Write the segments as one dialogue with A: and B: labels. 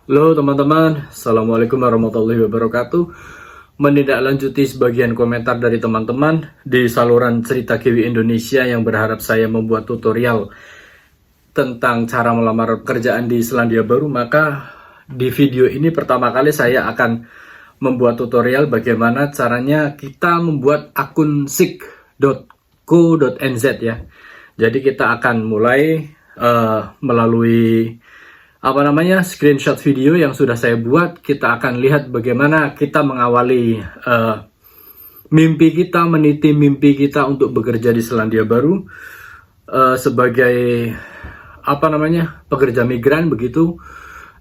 A: Halo teman-teman, Assalamualaikum warahmatullahi wabarakatuh. Menindaklanjuti sebagian komentar dari teman-teman di saluran Cerita Kiwi Indonesia yang berharap saya membuat tutorial tentang cara melamar pekerjaan di Selandia Baru, maka di video ini pertama kali saya akan membuat tutorial bagaimana caranya kita membuat akun seek.co.nz ya. Jadi kita akan mulai melalui screenshot video yang sudah saya buat. Kita akan lihat bagaimana kita mengawali mimpi kita, meniti mimpi kita untuk bekerja di Selandia Baru sebagai pekerja migran begitu,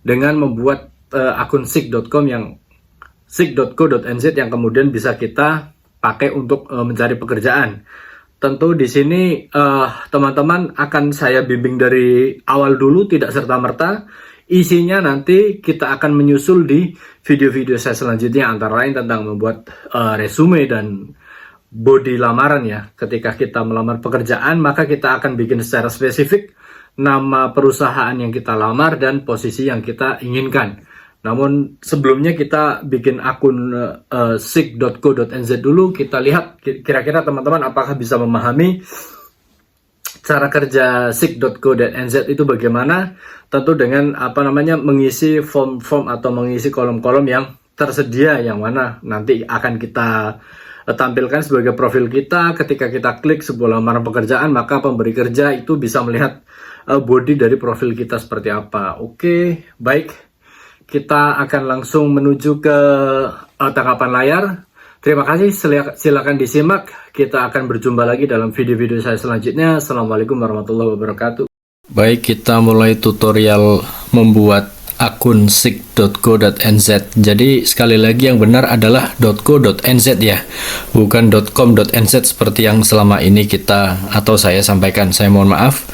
A: dengan membuat akun seek.com yang seek.co.nz yang kemudian bisa kita pakai untuk mencari pekerjaan. Tentu di sini teman-teman akan saya bimbing dari awal dulu, tidak serta-merta. Isinya nanti kita akan menyusul di video-video saya selanjutnya, antara lain tentang membuat resume dan body lamaran ya. Ketika kita melamar pekerjaan, maka kita akan bikin secara spesifik nama perusahaan yang kita lamar dan posisi yang kita inginkan. Namun sebelumnya kita bikin akun seek.co.nz dulu. Kita lihat kira-kira teman-teman apakah bisa memahami cara kerja seek.co.nz itu bagaimana. Tentu dengan mengisi form-form atau mengisi kolom-kolom yang tersedia, yang mana nanti akan kita tampilkan sebagai profil kita. Ketika kita klik sebuah lamaran pekerjaan, maka pemberi kerja itu bisa melihat body dari profil kita seperti apa. Oke, baik. Kita akan langsung menuju ke tangkapan layar. Terima kasih, silakan disimak. Kita akan berjumpa lagi dalam video-video saya selanjutnya. Assalamualaikum warahmatullahi wabarakatuh. Baik, kita mulai tutorial membuat akun seek.co.nz. Jadi sekali lagi yang benar adalah .co.nz ya, bukan .com.nz seperti yang selama ini saya sampaikan. Saya mohon maaf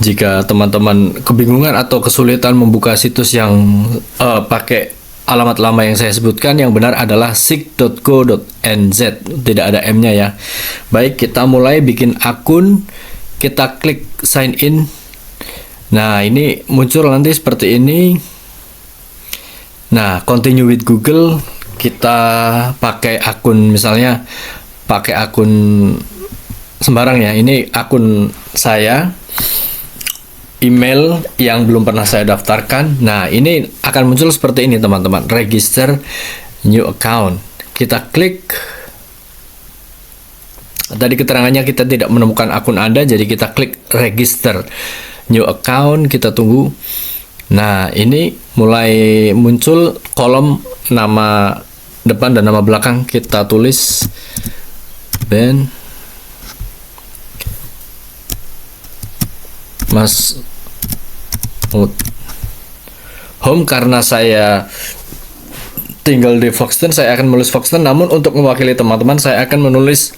A: jika teman-teman kebingungan atau kesulitan membuka situs yang pakai alamat lama yang saya sebutkan. Yang benar adalah seek.co.nz, tidak ada M-nya ya. Baik, kita mulai bikin akun. Kita klik sign in. Nah, ini muncul nanti seperti ini. Nah, continue with Google, kita pakai akun, misalnya pakai akun sembarang ya. Ini akun saya, email yang belum pernah saya daftarkan. Nah, ini akan muncul seperti ini teman-teman, register new account. Kita klik. Tadi keterangannya kita tidak menemukan akun Anda, jadi kita klik register new account, kita tunggu. Nah, ini mulai muncul kolom nama depan dan nama belakang. Kita tulis Ben Mas Home. Karena saya tinggal di Foxton, saya akan menulis Foxton. Namun untuk mewakili teman-teman, saya akan menulis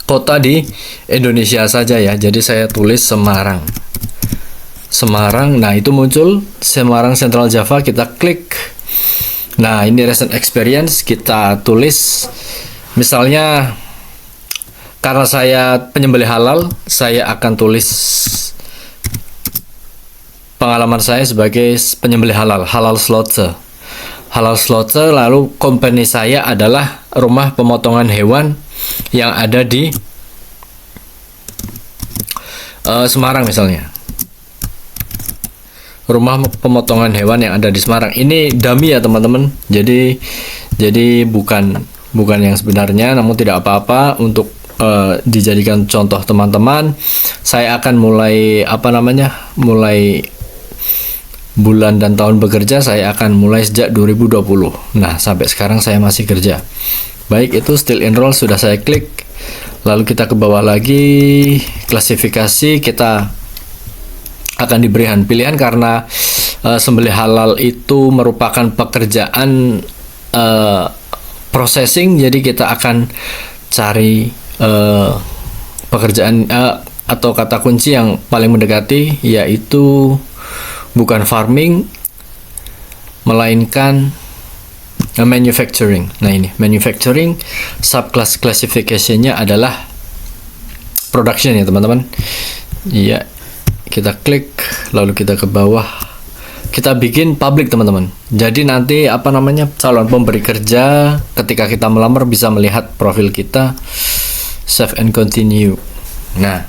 A: kota di Indonesia saja ya. Jadi saya tulis Semarang. Nah, itu muncul Semarang Central Java. Kita klik. Nah, ini recent experience. Kita tulis, misalnya karena saya penyembelih halal, saya akan tulis pengalaman saya sebagai penyembelih halal slaughter. Lalu company saya adalah rumah pemotongan hewan yang ada di Semarang misalnya. Rumah pemotongan hewan yang ada di Semarang. Ini dummy ya teman-teman. Jadi bukan yang sebenarnya, namun tidak apa-apa untuk dijadikan contoh teman-teman. Saya akan mulai mulai bulan dan tahun bekerja saya akan mulai sejak 2020. Nah, sampai sekarang saya masih kerja. Baik, itu still enroll sudah saya klik. Lalu kita ke bawah lagi, klasifikasi. Kita akan diberikan pilihan karena sembelih halal itu merupakan pekerjaan processing. Jadi kita akan cari pekerjaan atau kata kunci yang paling mendekati, yaitu bukan farming melainkan manufacturing. Nah, ini manufacturing, subclass classification-nya adalah production ya teman-teman. Iya, kita klik, lalu kita ke bawah kita bikin public teman-teman. Jadi nanti calon pemberi kerja ketika kita melamar bisa melihat profil kita. Save and continue. Nah,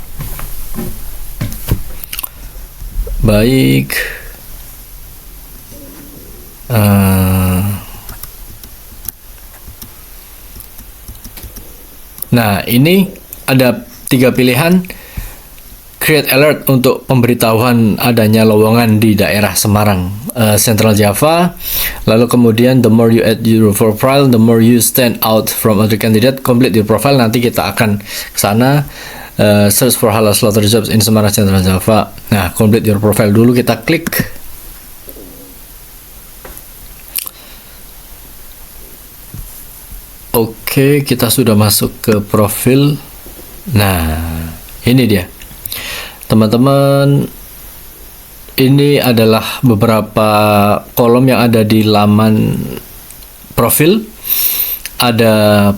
A: baik. Nah, ini ada 3 pilihan. Create alert untuk pemberitahuan adanya lowongan di daerah Semarang, Central Java. Lalu kemudian the more you add your profile, the more you stand out from other candidate. Complete your profile. Nanti kita akan ke sana. Search for halal slaughter jobs in Semarang, Central Java. Nah, complete your profile dulu, kita klik. Oke, kita sudah masuk ke profil. Nah, ini dia. Teman-teman, ini adalah beberapa kolom yang ada di laman profil. Ada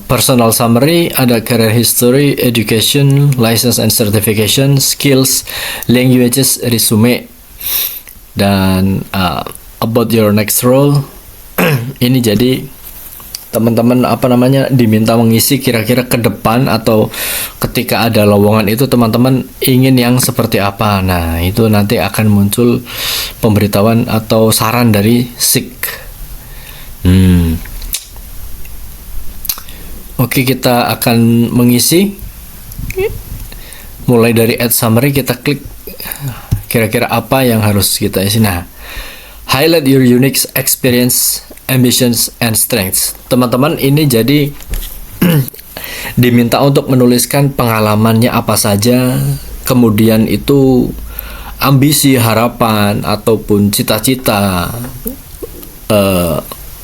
A: personal summary, ada career history, education, license and certification, skills, languages, resume, dan about your next role. Ini jadi teman-teman diminta mengisi kira-kira ke depan atau ketika ada lowongan itu teman-teman ingin yang seperti apa. Nah, itu nanti akan muncul pemberitahuan atau saran dari SIG. Oke, kita akan mengisi. Mulai dari add summary, kita klik kira-kira apa yang harus kita isi. Nah, highlight your unique experience, ambitions, and strengths. Teman-teman, ini jadi diminta untuk menuliskan pengalamannya apa saja, kemudian itu ambisi, harapan, ataupun cita-cita,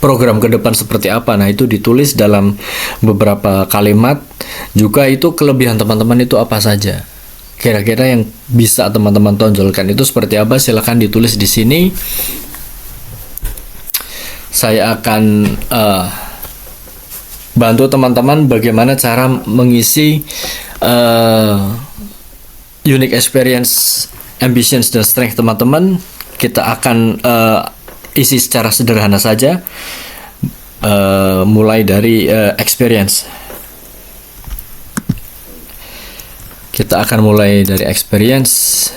A: program ke depan seperti apa. Nah, itu ditulis dalam beberapa kalimat. Juga itu kelebihan teman-teman itu apa saja. Kira-kira yang bisa teman-teman tonjolkan itu seperti apa, silahkan ditulis di sini. Saya akan bantu teman-teman bagaimana cara mengisi unique experience, ambitions, dan strength teman-teman. Kita akan isi secara sederhana saja, mulai dari experience. Kita akan mulai dari experience.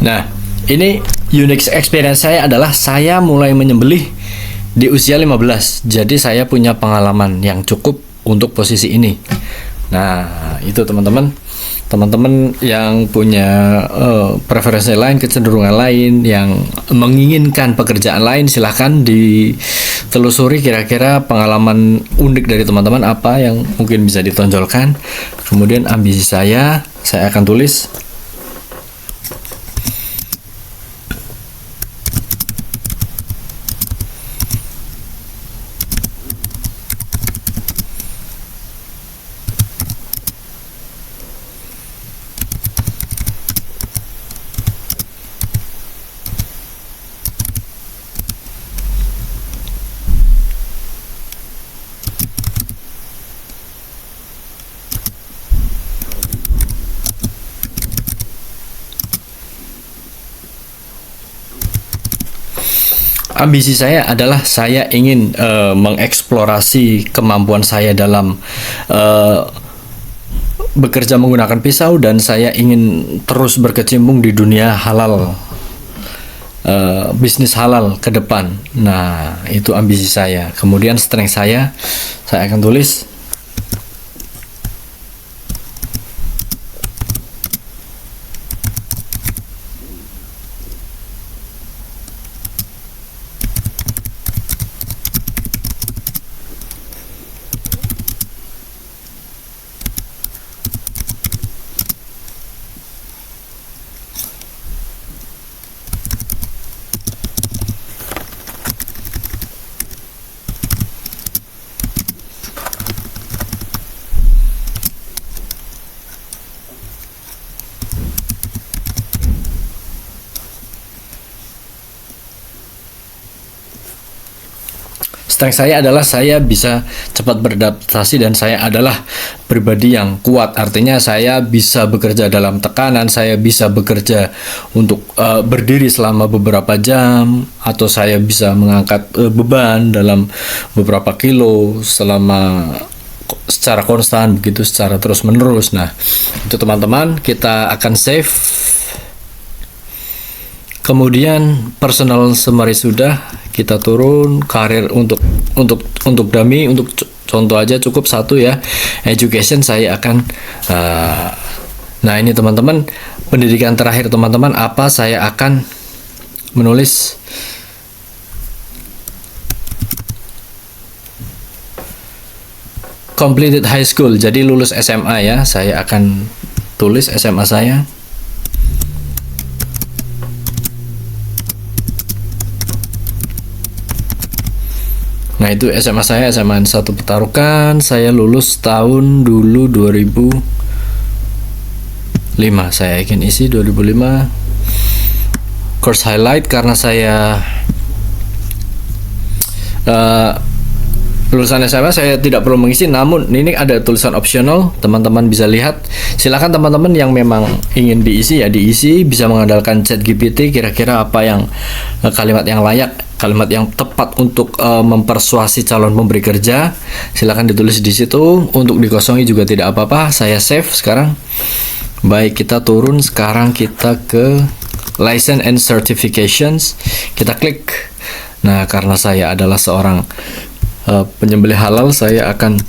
A: Nah, ini unique experience saya adalah saya mulai menyembelih di usia 15. Jadi saya punya pengalaman yang cukup untuk posisi ini. Nah, itu teman-teman. Teman-teman yang punya preferensi lain, kecenderungan lain, yang menginginkan pekerjaan lain, silahkan ditelusuri kira-kira pengalaman unik dari teman-teman apa yang mungkin bisa ditonjolkan. Kemudian ambisi saya akan tulis. Ambisi saya adalah saya ingin mengeksplorasi kemampuan saya dalam bekerja menggunakan pisau, dan saya ingin terus berkecimpung di dunia halal, bisnis halal ke depan. Nah, itu ambisi saya. Kemudian strength saya akan tulis. Strength saya adalah saya bisa cepat beradaptasi dan saya adalah pribadi yang kuat. Artinya saya bisa bekerja dalam tekanan, saya bisa bekerja untuk berdiri selama beberapa jam, atau saya bisa mengangkat beban dalam beberapa kilo secara konstan, begitu secara terus menerus. Nah, itu teman-teman, kita akan save. Kemudian personal summary sudah, kita turun. Karir untuk dummy, untuk contoh aja cukup 1 ya. Education saya akan nah ini teman-teman, pendidikan terakhir teman-teman, apa saya akan menulis completed high school, jadi lulus SMA ya. Saya akan tulis SMA saya. Nah, itu SMA saya, SMA 1 Petarukan. Saya lulus tahun dulu 2005. Saya ingin isi 2005. Course highlight, karena saya lulusan SMA saya tidak perlu mengisi, namun ini ada tulisan optional, teman-teman bisa lihat. Silakan teman-teman yang memang ingin diisi ya diisi, bisa mengandalkan ChatGPT kira-kira apa yang kalimat yang layak, kalimat yang tepat untuk mempersuasi calon pemberi kerja. Silakan ditulis di situ. Untuk dikosongi juga tidak apa-apa. Saya save sekarang. Baik, kita turun sekarang, kita ke license and certifications. Kita klik. Nah, karena saya adalah seorang penyembelih halal, saya akan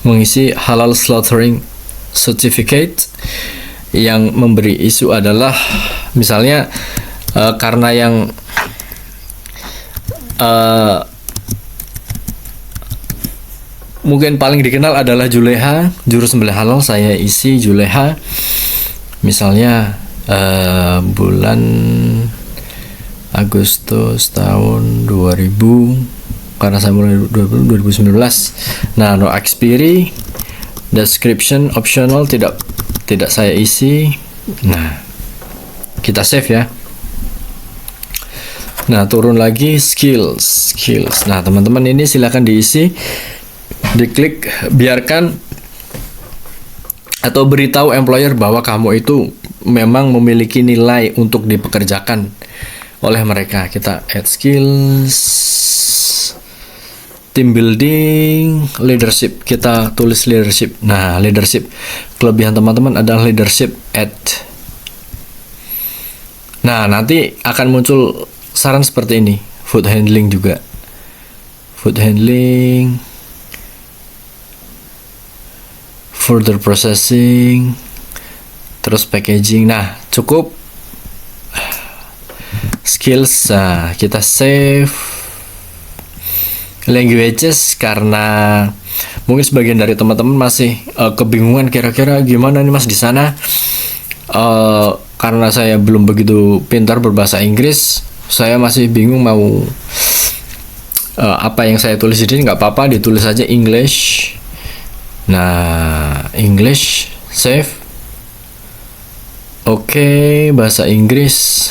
A: mengisi halal slaughtering certificate. Yang memberi isu adalah misalnya karena yang mungkin paling dikenal adalah Juleha, juru sembelih halal, saya isi Juleha. Misalnya bulan Agustus tahun 2000, karena saya mulai 2019. Nah, no expiry, description optional tidak saya isi. Nah, kita save ya. Nah, turun lagi skills. Nah, teman-teman, ini silakan diisi, diklik, biarkan atau beritahu employer bahwa kamu itu memang memiliki nilai untuk dipekerjakan oleh mereka. Kita add skills, team building, leadership. Kita tulis leadership. Nah, leadership, kelebihan teman-teman adalah leadership. Add. Nah, nanti akan muncul saran seperti ini. Food handling juga. Food handling, further processing, terus packaging. Nah, cukup. Skills, nah, kita save. Languages, karena mungkin sebagian dari teman-teman masih kebingungan kira-kira gimana nih Mas di sana. Karena saya belum begitu pintar berbahasa Inggris, saya masih bingung mau apa yang saya tulis di sini. Nggak apa-apa, ditulis aja English. Nah, English, save. Oke, bahasa Inggris.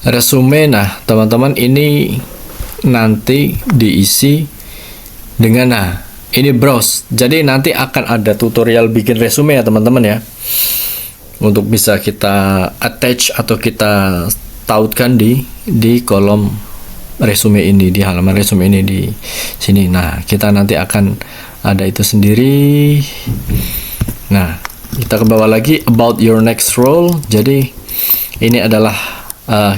A: Resume. Nah, teman-teman, ini nanti diisi dengan, nah, ini browse. Jadi nanti akan ada tutorial bikin resume ya teman-teman ya, untuk bisa kita attach atau kita tautkan di kolom resume ini, di halaman resume ini di sini. Nah, kita nanti akan ada itu sendiri. Nah, kita ke bawah lagi, about your next role. Jadi ini adalah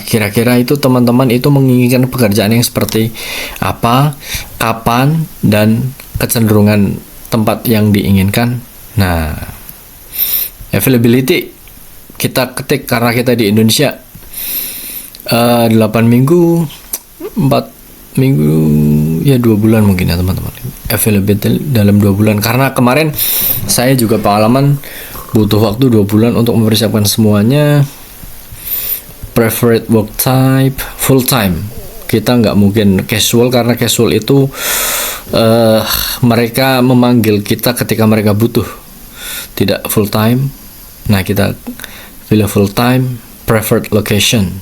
A: kira-kira itu teman-teman itu menginginkan pekerjaan yang seperti apa, kapan, dan kecenderungan tempat yang diinginkan. Nah, availability kita ketik karena kita di Indonesia, 8 minggu, 4 minggu, ya 2 bulan mungkin ya teman-teman. Availability dalam 2 bulan, karena kemarin saya juga pengalaman butuh waktu 2 bulan untuk mempersiapkan semuanya. Preferred work type, full time. Kita nggak mungkin casual, karena casual itu mereka memanggil kita ketika mereka butuh, tidak full time. Nah, kita pilih full time. Preferred location.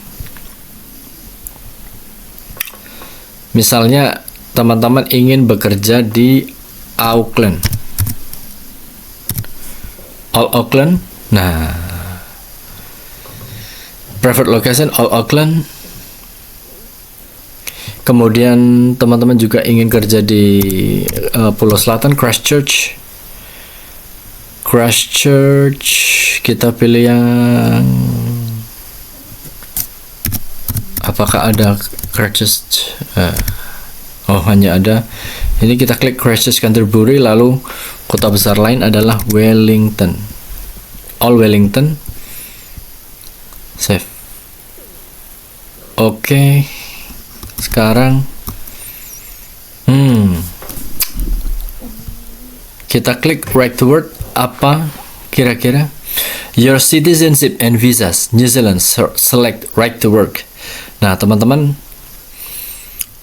A: Misalnya teman-teman ingin bekerja di Auckland. All Auckland. Nah, preferred location All Auckland. Kemudian teman-teman juga ingin kerja di Pulau Selatan, Christchurch. Christchurch, kita pilih yang apakah ada Christchurch? Oh, hanya ada. Ini kita klik Christchurch, Canterbury, lalu kota besar lain adalah Wellington. All Wellington. Save. Oke. Sekarang kita klik right to work. Apa kira-kira? Your citizenship and visas, New Zealand, select right to work. Nah, teman-teman,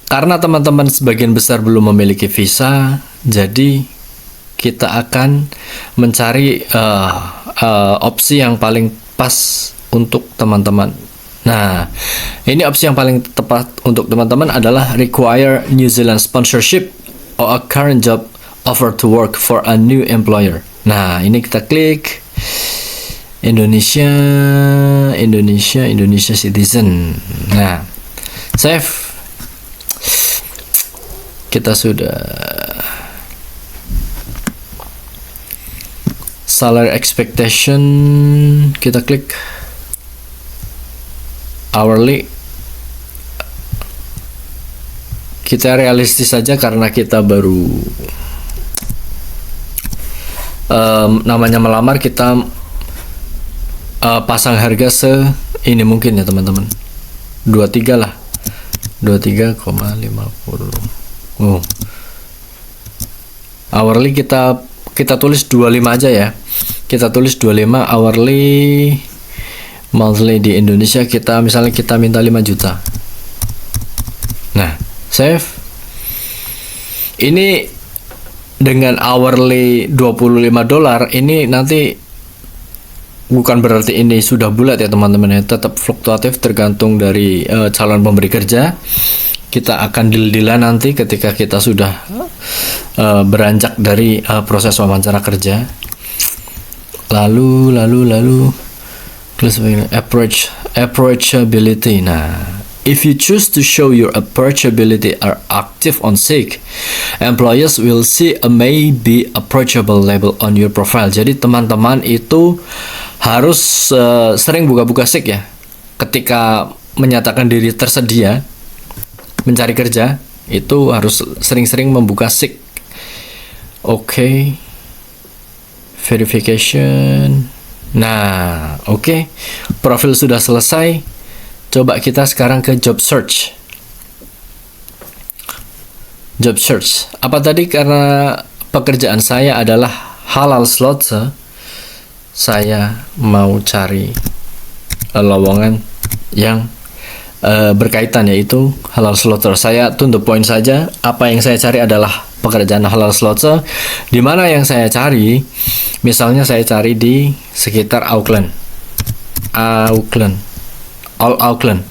A: karena teman-teman sebagian besar belum memiliki visa, jadi kita akan mencari opsi yang paling pas untuk teman-teman. Nah, ini opsi yang paling tepat untuk teman-teman adalah require New Zealand sponsorship or a current job offer to work for a new employer. Nah, ini kita klik Indonesia citizen. Nah, save. Kita sudah salary expectation, kita klik hourly. Kita realistis saja karena kita baru namanya melamar, kita pasang harga ini mungkin ya teman-teman, 23 lah, 23,50. Oh, hourly kita tulis 25 aja ya. Kita tulis 25 hourly. Monthly di Indonesia kita misalnya kita minta 5 juta. Nah, save. Ini dengan hourly $25 ini nanti bukan berarti ini sudah bulat ya teman-teman ya, tetap fluktuatif tergantung dari calon pemberi kerja. Kita akan deal-dealan nanti ketika kita sudah beranjak dari proses wawancara kerja. Lalu approachability. Nah, if you choose to show your approachability are active on SIG, employers will see a maybe approachable label on your profile. Jadi teman-teman itu harus sering buka-buka SIG ya. Ketika menyatakan diri tersedia mencari kerja, itu harus sering-sering membuka SIG. Oke. Verification. Nah, oke. Profil sudah selesai. Coba kita sekarang ke job search. Job search. Apa tadi? Karena pekerjaan saya adalah halal slaughter, saya mau cari lowongan yang berkaitan, yaitu halal slaughter. Saya to the point saja. Apa yang saya cari adalah pekerjaan halal slaughter. Di mana yang saya cari? Misalnya saya cari di sekitar Auckland. All Auckland.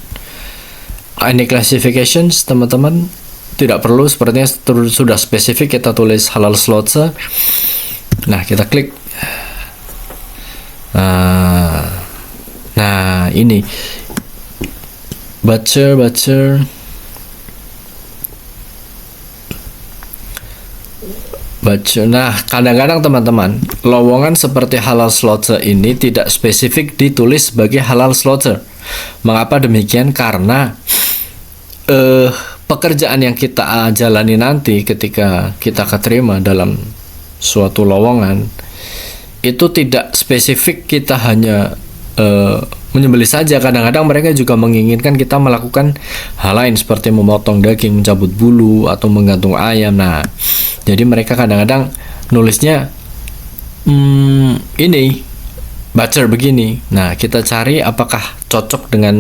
A: Ini classifications teman-teman tidak perlu, sepertinya sudah spesifik. Kita tulis halal slaughter. Nah, kita klik. Nah, ini butcher. Nah, kadang-kadang teman-teman, lowongan seperti halal slaughter ini tidak spesifik ditulis sebagai halal slaughter. Mengapa demikian? Karena pekerjaan yang kita jalani nanti ketika kita keterima dalam suatu lowongan itu tidak spesifik kita hanya menyembelih saja. Kadang-kadang mereka juga menginginkan kita melakukan hal lain seperti memotong daging, mencabut bulu, atau menggantung ayam. Nah, jadi mereka kadang-kadang nulisnya ini butcher begini. Nah, kita cari apakah cocok dengan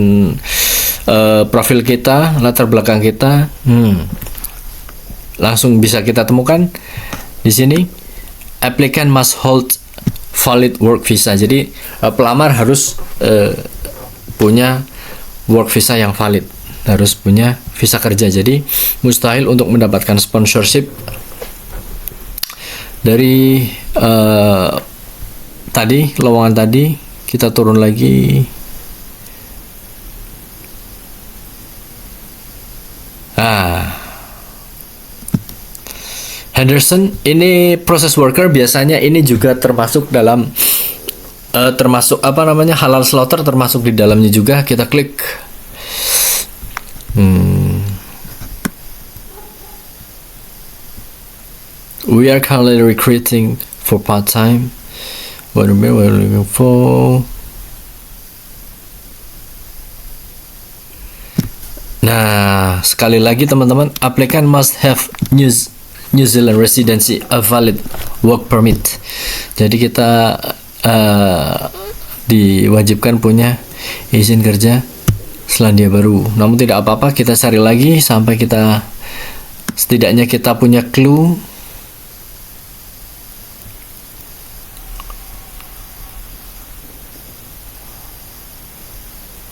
A: profil kita, latar belakang kita. Langsung bisa kita temukan di sini. Applicant must hold valid work visa. Jadi pelamar harus punya work visa yang valid. harus punya visa kerja. Jadi mustahil untuk mendapatkan sponsorship dari tadi lowongan tadi. Kita turun lagi. Henderson ini process worker, biasanya ini juga termasuk dalam termasuk apa namanya halal slaughter, termasuk di dalamnya juga. Kita klik. We are currently recruiting for part-time. What are we looking for? Nah, sekali lagi teman-teman, applicant must have New Zealand residency, a valid work permit. Jadi kita diwajibkan punya izin kerja Selandia Baru. Namun tidak apa-apa, kita cari lagi sampai kita setidaknya kita punya clue.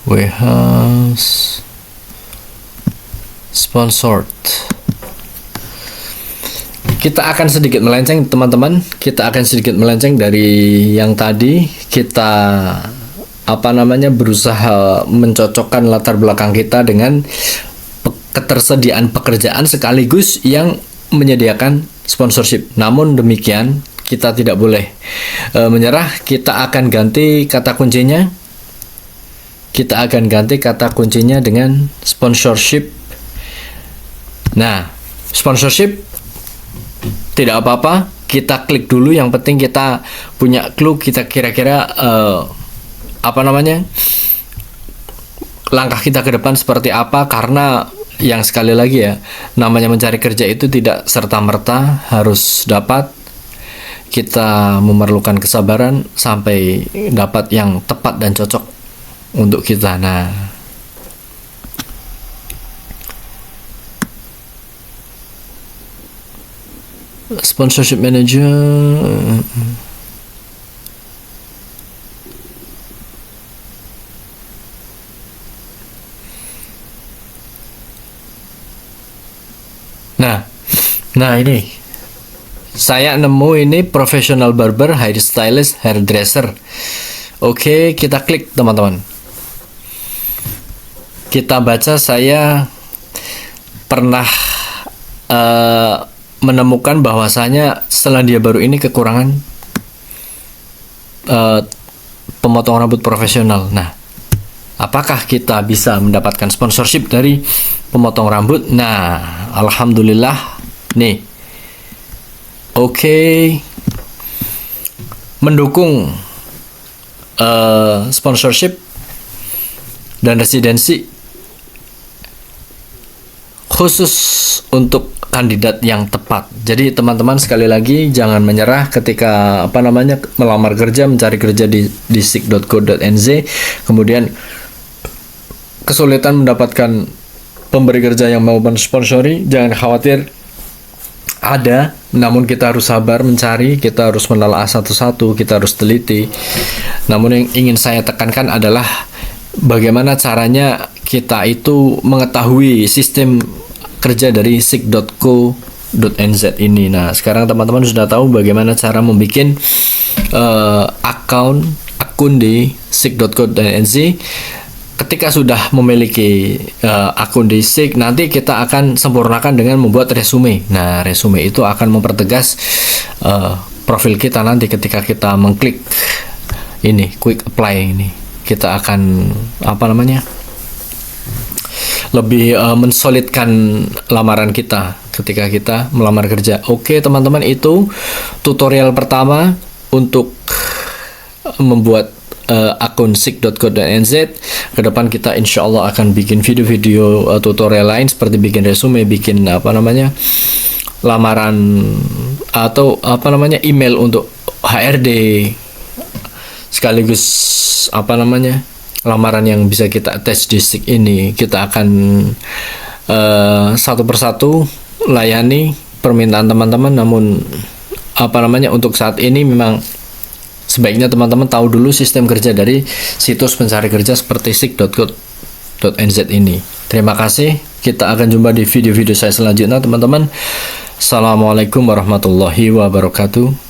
A: Warehouse sponsored. Kita akan sedikit melenceng teman-teman. Kita akan sedikit melenceng dari yang tadi. Kita berusaha mencocokkan latar belakang kita dengan ketersediaan pekerjaan sekaligus yang menyediakan sponsorship. Namun demikian kita tidak boleh menyerah. Kita akan ganti kata kuncinya. Kita akan ganti kata kuncinya dengan sponsorship. Nah, sponsorship tidak apa-apa, kita klik dulu. Yang penting kita punya clue, kita kira-kira langkah kita ke depan seperti apa. Karena yang sekali lagi ya, namanya mencari kerja itu tidak serta-merta harus dapat. Kita memerlukan kesabaran sampai dapat yang tepat dan cocok untuk kita. Nah, sponsorship manager. Nah ini saya nemu ini professional barber, hairstylist, hairdresser. Oke, kita klik teman-teman. Kita baca, saya pernah menemukan bahwasanya Selandia Baru ini kekurangan pemotong rambut profesional. Nah, apakah kita bisa mendapatkan sponsorship dari pemotong rambut? Nah, alhamdulillah nih. Oke. Mendukung sponsorship dan residensi khusus untuk kandidat yang tepat. Jadi teman-teman sekali lagi jangan menyerah ketika melamar kerja, mencari kerja di sick.co.nz, kemudian kesulitan mendapatkan pemberi kerja yang mau mensponsori. Jangan khawatir, ada, namun kita harus sabar mencari, kita harus menelaah satu-satu, kita harus teliti. Namun yang ingin saya tekankan adalah bagaimana caranya kita itu mengetahui sistem kerja dari sick.co.nz ini. Nah, sekarang teman-teman sudah tahu bagaimana cara membuat akun di sick.co.nz. Ketika sudah memiliki akun di Sick, nanti kita akan sempurnakan dengan membuat resume. Nah, resume itu akan mempertegas profil kita nanti ketika kita mengklik ini quick apply ini. Kita akan lebih mensolidkan lamaran kita ketika kita melamar kerja. Oke, teman-teman, itu tutorial pertama untuk membuat akun sick.co.nz. Kedepan kita insya Allah akan bikin video-video tutorial lain seperti bikin resume, bikin lamaran atau email untuk HRD, sekaligus lamaran yang bisa kita attach di Sick ini. Kita akan satu persatu layani permintaan teman-teman. Namun untuk saat ini memang sebaiknya teman-teman tahu dulu sistem kerja dari situs pencari kerja seperti sick.co.nz ini. Terima kasih. Kita akan jumpa di video-video saya selanjutnya, teman-teman. Assalamualaikum warahmatullahi wabarakatuh.